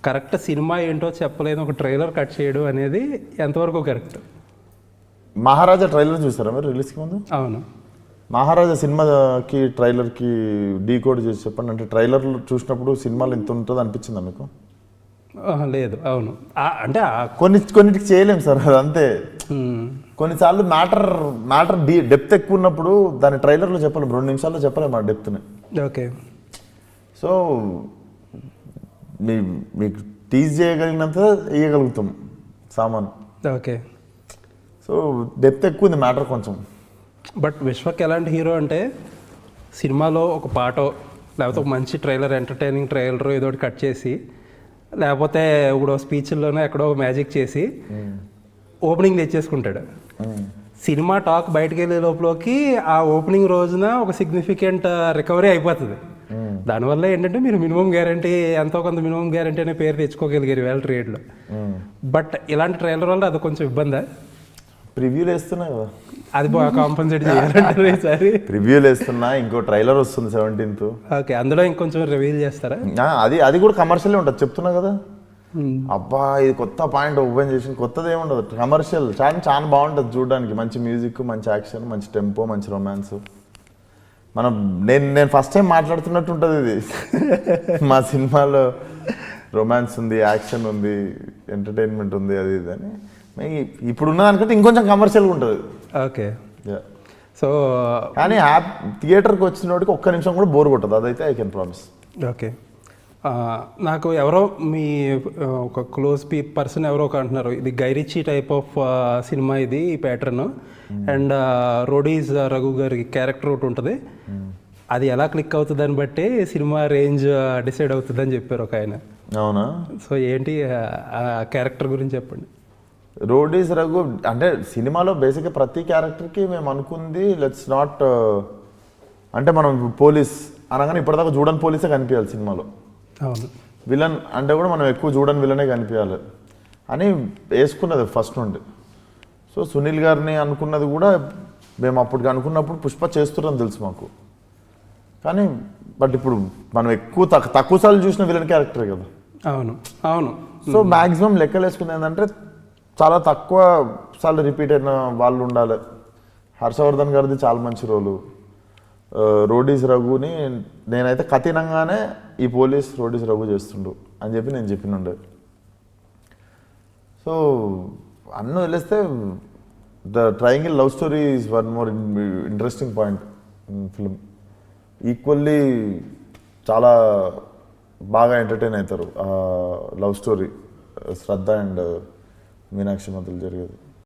Correct cinema ఏంటో చెప్పలేదు ఒక ట్రైలర్ కట్ చేయడం అనేది ఎంతవరకు కరెక్ట్? మహారాజా ట్రైలర్ చూసారా మీరు రిలీజ్కి ముందు? అవును. మహారాజా సినిమాకి ట్రైలర్కి డీకోడ్ చేసి చెప్పండి. అంటే ట్రైలర్ చూసినప్పుడు సినిమాలు ఎంత ఉంటుందో అనిపించిందా మీకు? లేదు. అవును. అంటే కొన్నిటికి చేయలేము సార్, అది అంతే. కొన్నిసార్లు మ్యాటర్ డెప్త్ ఎక్కువ ఉన్నప్పుడు దాని ట్రైలర్లో చెప్పలేము, 2 నిమిషాల్లో చెప్పలేము ఆ డెప్త్ని. ఓకే. సో మీకు టీజ్ చేయగలిగినంత వేయగలుగుతాం సామాన్. ఓకే. సో డెప్త్ ఎక్కువ ఉంది మ్యాటర్ కొంచెం. బట్ విశ్వక్ ఎలాంటి హీరో అంటే సినిమాలో ఒక పాటో లేకపోతే ఒక మంచి ట్రైలర్, ఎంటర్టైనింగ్ ట్రైలర్ ఏదో ఒకటి కట్ చేసి, లేకపోతే ఇప్పుడు స్పీచ్ల్లోనే ఎక్కడో మ్యాజిక్ చేసి ఓపెనింగ్ తెచ్చేసుకుంటాడు. సినిమా టాక్ బయటకు వెళ్ళే లోపలికి ఆ ఓపెనింగ్ రోజున ఒక సిగ్నిఫికెంట్ రికవరీ అయిపోతుంది. దానివల్ల ఏంటంటే మీరు మినిమం గ్యారంటీ, ఎంతో కొంత మినిమం గ్యారంటీ అనే పేరు తెచ్చుకోగలిగారు వేళ ట్రేడ్లో. బట్ ఇలాంటి ట్రైలర్ వల్ల అది కొంచెం ఇబ్బందా? ప్రివ్యూలు వేస్తున్నా కదా, అది బాగా కాంపన్సేట్ చేయాలంటే ఈసారి ప్రివ్యూలు వేస్తున్నా. ఇంకో ట్రైలర్ వస్తుంది 17th. ఓకే, అందులో ఇంకొంచెం రివీల్ చేస్తారా? అది కూడా కమర్షియల్ ఉంటుంది, చెప్తున్నా కదా. అబ్బా ఇది కొత్త పాయింట్ ఓపెన్ చేసి, కొత్తది ఏముండదు, కమర్షియల్. చాలా బాగుంటుంది చూడడానికి. మంచి మ్యూజిక్, మంచి యాక్షన్, మంచి టెంపో, మంచి రొమాన్స్. నేను ఫస్ట్ టైం మాట్లాడుతున్నట్టు ఉంటుంది ఇది. మా సినిమాలో రొమాన్స్ ఉంది, యాక్షన్ ఉంది, ఎంటర్టైన్మెంట్ ఉంది, అది ఇది అని. ఇప్పుడున్న దానికంటే ఇంకొంచెం కమర్షియల్గా ఉంటుంది. ఓకే. సో కానీ థియేటర్కి వచ్చిన వాడికి ఒక్క నిమిషం కూడా బోర్ కొట్టదు, అదైతే ఐ కెన్ ప్రామిస్. ఓకే. నాకు ఎవరో మీ ఒక క్లోజ్ పర్సన్ ఎవరో ఒక అంటున్నారు, ఇది గైరిచీ టైప్ ఆఫ్ సినిమా ఇది, ఈ ప్యాటర్న్. అండ్ రోడీస్ రఘు గారి క్యారెక్టర్ ఒకటి ఉంటుంది, అది ఎలా క్లిక్ అవుతుంది అని బట్టి సినిమా రేంజ్ డిసైడ్ అవుతుంది అని చెప్పారు ఒక ఆయన. అవునా? సో ఏంటి ఆ క్యారెక్టర్ గురించి చెప్పండి. రోడీస్ రఘు అంటే సినిమాలో బేసిక్గా ప్రతి క్యారెక్టర్కి మేము అనుకుంది లెట్స్ నాట్, అంటే మనం పోలీస్ అనగానే ఇప్పటిదాకా చూడని పోలీసే కనిపించాలి సినిమాలో. అవును. విలన్ అంటే కూడా మనం ఎక్కువ చూడని విలనే కనిపించాలి అని వేసుకున్నది ఫస్ట్ నుండి. సో సునీల్ గారిని అనుకున్నది కూడా మేము అప్పటికి అనుకున్నప్పుడు పుష్ప చేస్తున్నారని తెలుసు మాకు. కానీ బట్ ఇప్పుడు మనం ఎక్కువ తక్కువ సార్లు చూసిన విలన్ క్యారెక్టర్ కదా. అవును. అవును. సో మ్యాక్సిమం లెక్కలు వేసుకునేది ఏంటంటే చాలా తక్కువ సార్లు రిపీట్ అయిన వాళ్ళు ఉండాలి. హర్షవర్ధన్ గారిది చాలా మంచి రోలు. రోడీస్ రఘుని నేనైతే కఠినంగానే ఈ పోలీస్ రోడీస్ రఘు చేస్తుండు అని చెప్పి నేను చెప్పినుండే. సో అన్నీ వదిలేస్తే the triangle love story is one more interesting point in film. Equally చాలా బాగా ఎంటర్టైన్ అవుతారు ఆ love story Shraddha and Meenakshi మధ్యలో జరిగేది.